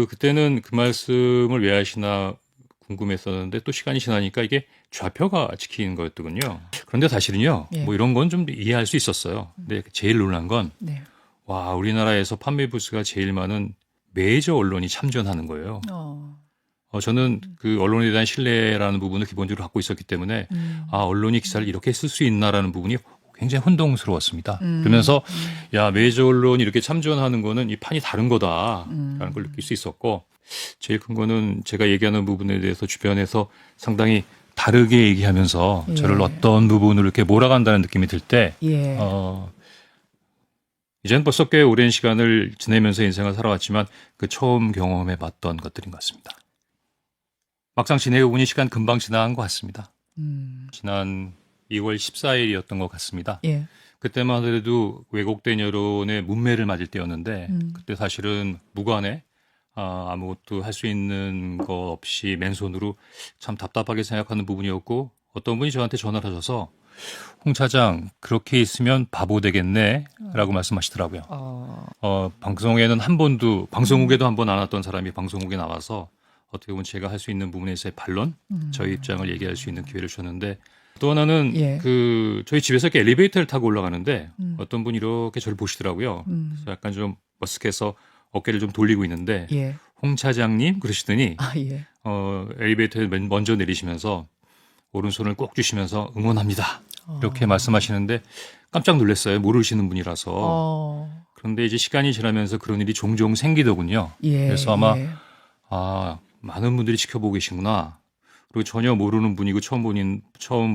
그때는 그 말씀을 왜 하시나 궁금했었는데 또 시간이 지나니까 이게 좌표가 지키는 거였더군요. 그런데 사실은요, 예. 뭐 이런 건 좀 이해할 수 있었어요. 근데 제일 놀란 건, 네. 와, 우리나라에서 판매 부수가 제일 많은 메이저 언론이 참전하는 거예요. 저는 그 언론에 대한 신뢰라는 부분을 기본적으로 갖고 있었기 때문에 언론이 기사를 이렇게 쓸 수 있나라는 부분이 굉장히 혼동스러웠습니다. 그러면서 야, 메이저 언론이 이렇게 참전하는 거는 이 판이 다른 거다라는 걸 느낄 수 있었고, 제일 큰 거는 제가 얘기하는 부분에 대해서 주변에서 상당히 다르게 얘기하면서 예. 저를 어떤 부분으로 이렇게 몰아간다는 느낌이 들 때, 예. 이제는 벌써 꽤 오랜 시간을 지내면서 인생을 살아왔지만 그 처음 경험해 봤던 것들인 것 같습니다. 막상 지내고 보니 시간 금방 지나간 것 같습니다. 지난 2월 14일이었던 것 같습니다. 예. 그때만 하더라도 왜곡된 여론의 문매를 맞을 때였는데 그때 사실은 무관에 아무것도 할 수 있는 거 없이 맨손으로 참 답답하게 생각하는 부분이었고, 어떤 분이 저한테 전화를 하셔서 홍 차장 그렇게 있으면 바보 되겠네 라고 말씀하시더라고요. 방송에는 한 번도, 방송국에도 한 번 안 왔던 사람이 방송국에 나와서 어떻게 보면 제가 할 수 있는 부분에서의 반론, 저희 입장을 얘기할 수 있는 기회를 주셨는데, 또 하나는 예. 저희 집에서 이렇게 엘리베이터를 타고 올라가는데 어떤 분이 이렇게 저를 보시더라고요. 그래서 약간 좀 머쓱해서 어깨를 좀 돌리고 있는데, 예. 홍 차장님 그러시더니 예. 엘리베이터에 먼저 내리시면서 오른손을 꼭 주시면서 응원합니다. 이렇게 말씀하시는데 깜짝 놀랐어요. 모르시는 분이라서. 그런데 이제 시간이 지나면서 그런 일이 종종 생기더군요. 예. 그래서 아마 예. 많은 분들이 지켜보고 계시구나. 그리고 전혀 모르는 분이고 처음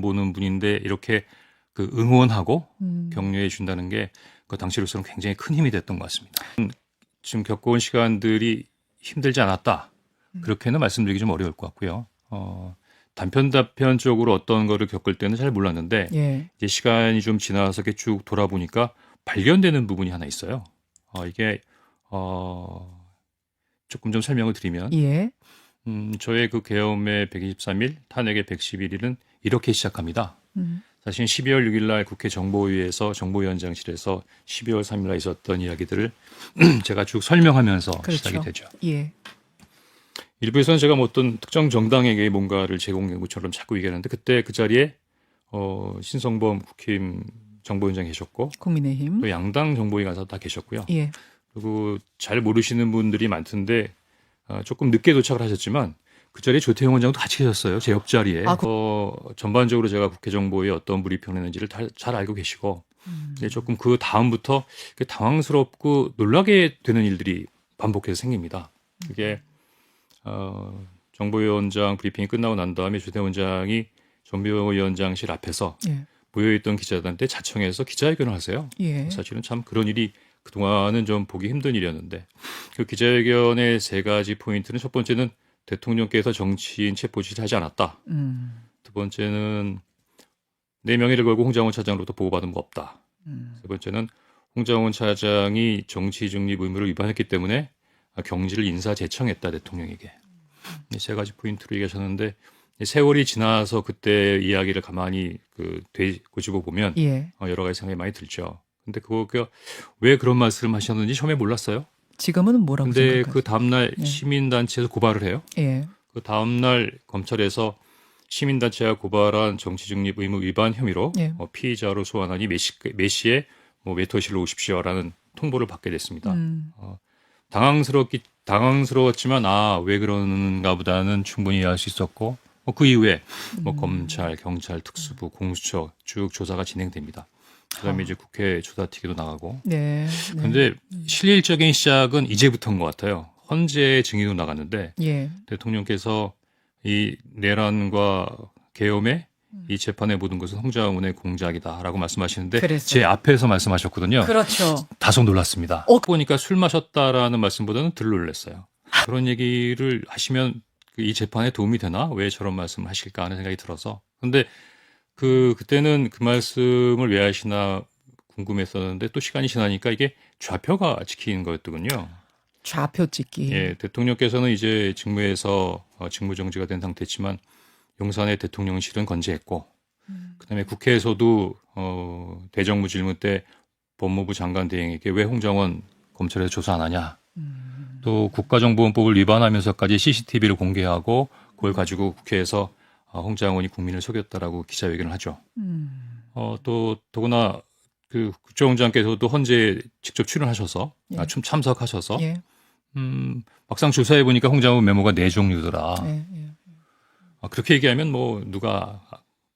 보는 분인데 이렇게 그 응원하고 격려해 준다는 게 그 당시로서는 굉장히 큰 힘이 됐던 것 같습니다. 지금 겪어온 시간들이 힘들지 않았다. 그렇게는 말씀드리기 좀 어려울 것 같고요. 단편적으로 어떤 거를 겪을 때는 잘 몰랐는데 예. 이제 시간이 좀 지나서 이렇게 쭉 돌아보니까 발견되는 부분이 하나 있어요. 이게 조금 좀 설명을 드리면 예. 저의 그 계엄의 123일, 탄핵의 111일은 이렇게 시작합니다. 사실 12월 6일 날 국회 정보위에서 정보위원장실에서 12월 3일 날 있었던 이야기들을 제가 쭉 설명하면서 그렇죠. 시작이 되죠. 예. 일부에서는 제가 뭐 어떤 특정 정당에게 뭔가를 제공한 것처럼 자꾸 얘기하는데 그때 그 자리에 신성범 국힘 정보위원장이 계셨고 국민의힘. 또 양당 정보위 간사 다 계셨고요. 예. 그리고 잘 모르시는 분들이 많던데 조금 늦게 도착을 하셨지만 그 자리에 조태용 원장도 같이 계셨어요. 제 옆자리에. 전반적으로 제가 국회정보에 어떤 브리핑을 했는지를 잘 알고 계시고 이제 조금 그 다음부터 당황스럽고 놀라게 되는 일들이 반복해서 생깁니다. 그게 정보위원장 브리핑이 끝나고 난 다음에 조태용 원장이 정보위원장실 앞에서 예. 모여있던 기자들한테 자청해서 기자회견을 하세요. 예. 사실은 참 그런 일이 그동안은 좀 보기 힘든 일이었는데 그 기자회견의 세 가지 포인트는 첫 번째는 대통령께서 정치인 체포 지시하지 않았다. 두 번째는 내 명예를 걸고 홍장원 차장으로부터 보고받은 거 없다. 세 번째는 홍장원 차장이 정치 중립 의무를 위반했기 때문에 경질을 인사 제청했다 대통령에게. 세 가지 포인트로 얘기하셨는데 세월이 지나서 그때 이야기를 가만히 되짚고 보면 예. 여러 가지 생각이 많이 들죠. 근데 그거 왜 그런 말씀을 하셨는지 처음에 몰랐어요. 지금은 뭐라고 근데 생각하세요? 그 다음날 예. 시민단체에서 고발을 해요. 예. 그 다음날 검찰에서 시민단체가 고발한 정치중립 의무 위반 혐의로 예. 피의자로 소환하니 몇 시에 외토실로 오십시오라는 통보를 받게 됐습니다. 당황스러웠지만 왜 그러는가 보다는 충분히 이해할 수 있었고 그 이후에 검찰, 경찰, 특수부, 공수처 쭉 조사가 진행됩니다. 그다음에 이제 국회 조사특위도 나가고. 네. 그런데 실질적인 시작은 이제부터인 것 같아요. 헌재 증인으로 나갔는데 예. 대통령께서 이 내란과 계엄의 이 재판의 모든 것은 홍장원의 공작이다라고 말씀하시는데 그랬어요. 제 앞에서 말씀하셨거든요. 그렇죠. 다소 놀랐습니다. 보니까 술 마셨다라는 말씀보다는 덜 놀랐어요. 그런 얘기를 하시면 이 재판에 도움이 되나? 왜 저런 말씀을 하실까 하는 생각이 들어서. 근데 그때는 그 말씀을 왜 하시나 궁금했었는데 또 시간이 지나니까 이게 좌표가 지키는 거였더군요. 좌표 찍기. 예, 대통령께서는 이제 직무에서 직무정지가 된 상태지만 용산의 대통령실은 건재했고, 그다음에 국회에서도 대정부 질문 때 법무부 장관 대행에게 왜 홍장원 검찰에서 조사 안 하냐 또 국가정보원법을 위반하면서까지 CCTV를 공개하고 그걸 가지고 국회에서 홍 장관이 국민을 속였다라고 기자회견을 하죠. 또 더구나 그 국정원장께서도 헌재에 직접 출연하셔서 예. 참석하셔서 예. 막상 조사해 보니까 홍 장관 메모가 4종류더라. 예. 예. 그렇게 얘기하면 뭐 누가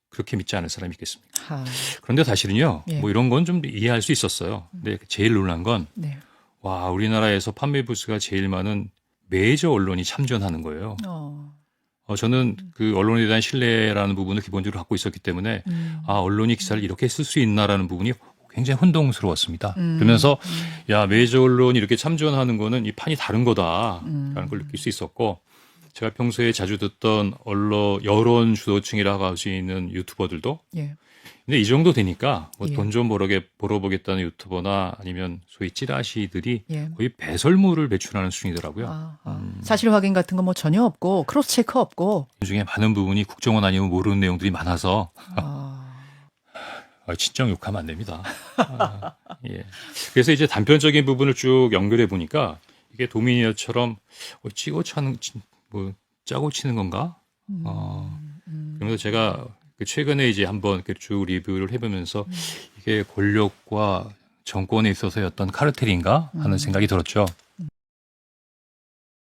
그렇게 믿지 않을 사람이 있겠습니까? 하. 그런데 사실은요, 예. 뭐 이런 건 좀 이해할 수 있었어요. 근데 제일 놀란 건, 네. 와, 우리나라에서 판매 부수가 제일 많은 메이저 언론이 참전하는 거예요. 저는 그 언론에 대한 신뢰라는 부분을 기본적으로 갖고 있었기 때문에, 언론이 기사를 이렇게 쓸 수 있나라는 부분이 굉장히 혼동스러웠습니다. 그러면서, 야, 메이저 언론이 이렇게 참전하는 거는 이 판이 다른 거다라는 걸 느낄 수 있었고, 제가 평소에 자주 듣던 여론 주도층이라고 할 수 있는 유튜버들도 예. 근데 이 정도 되니까 뭐 예. 돈 좀 벌어보겠다는 유튜버나 아니면 소위 찌라시들이 예. 거의 배설물을 배출하는 수준이더라고요. 사실 확인 같은 거 뭐 전혀 없고 크로스 체크 없고. 그 중에 많은 부분이 국정원 아니면 모르는 내용들이 많아서 진정 욕하면 안 됩니다. 예. 그래서 이제 단편적인 부분을 쭉 연결해 보니까 이게 도미니어처럼 짜고 치는 건가? 그러면서 제가 최근에 이제 한번 이렇게 쭉 리뷰를 해보면서 이게 권력과 정권에 있어서의 어떤 카르텔인가 하는 생각이 들었죠.